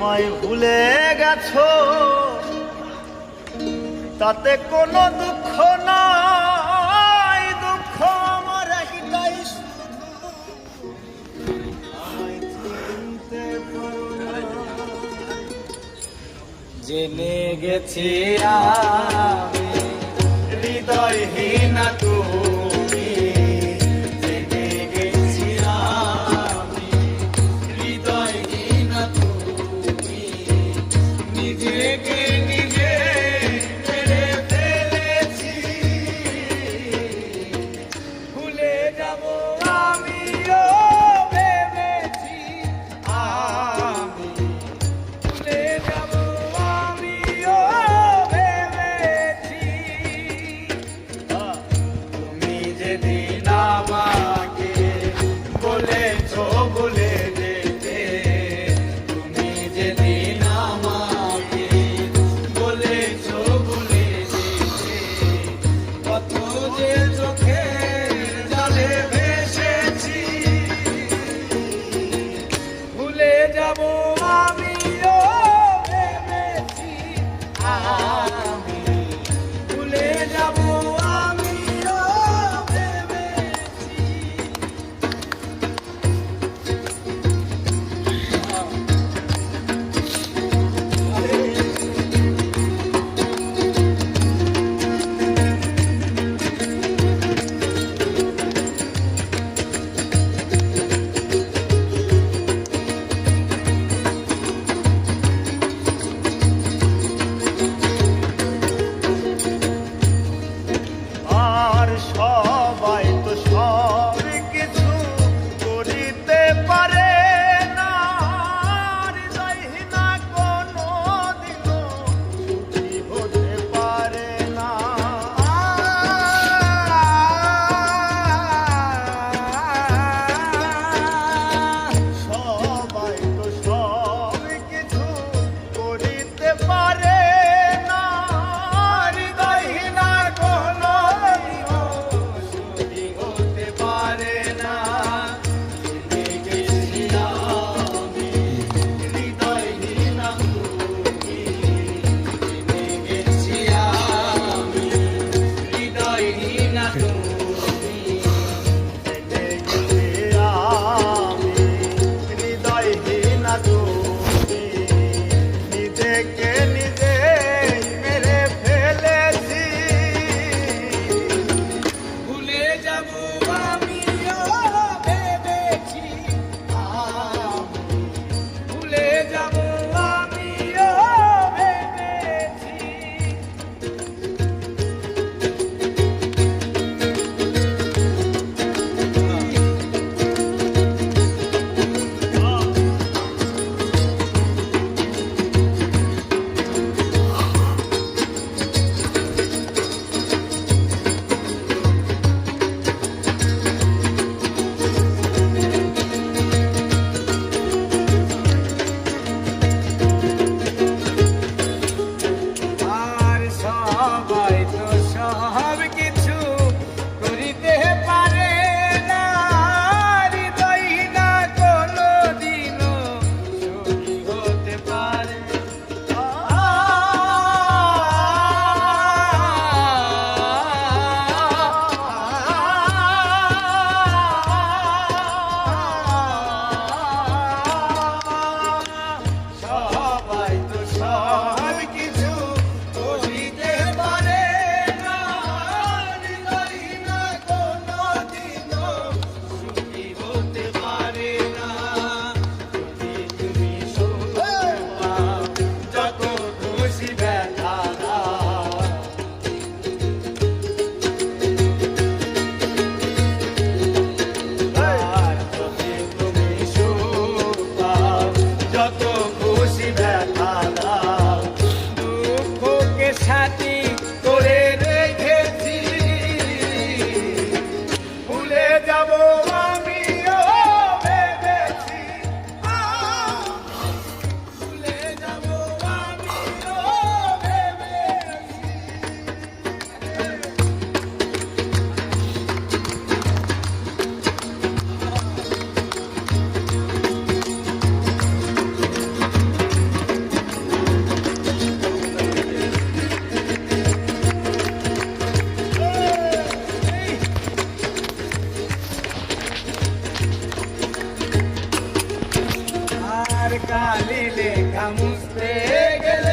আমায় ভুলে গেছো, তাতে কোনো দুঃখ নাই। দুঃখ আমার একটাই, জেনে গেছি আমি হৃদয়হীন তুমি, জেনে গেছি আমি হৃদয়হীন তুমি, নিজেকে নিজে মেরে ফেলেছি। ভুলে যাব আমিও ভেবেছি, আমি ভুলে যাব আমিও ভেবেছি। তুমি যেদিন আমাকে বলেছো ভুলে যেতে, তুমি যেদিন আমাকে বলেছো ভুলে যেতে, কত যে চোখের জলে ভেসেছি। ভুলে যাব আমিও ভেবেছি, আমি ভুলে যাব আমিও ভেবেছি। আর সবাই তো সব কিছু করিতে পারে না। হৃদয়হীনা কোনো দিনও সুখী হতে পারে না। সবাই তো সব কিছু করিতে পারে না। হৃদয়হীনা কোনো দিনও সুখী হতে পারে না। জেনে গেছি আমি হৃদয়হীনা তুমি, জেনে গেছি আমি হৃদয়হীনা তুমি। জেনে গেছি আমি হৃদয়হীনা তুমি, নিজেকে নিজে মেরে ফেলেছি। ভুলে যাব আমিও ভেবেছি, আমি ভুলে যাব আমিও ভেবেছি। আর সবাই তো সব কিছু করিতে পারে না। হৃদয়হীনা কোনো দিনও সুখী হতে পারে সবাই তো সব কিছু করিতে পারে না। হৃদয়হীনা কোনো দিনও সুখী হতে পারে না। যদি তুমি সুখ পাও, যত খুশি ব্যথা দাও। আর যদি তুমি সুখ পাও, যত খুশি খালি লেখা মুছতে গেলে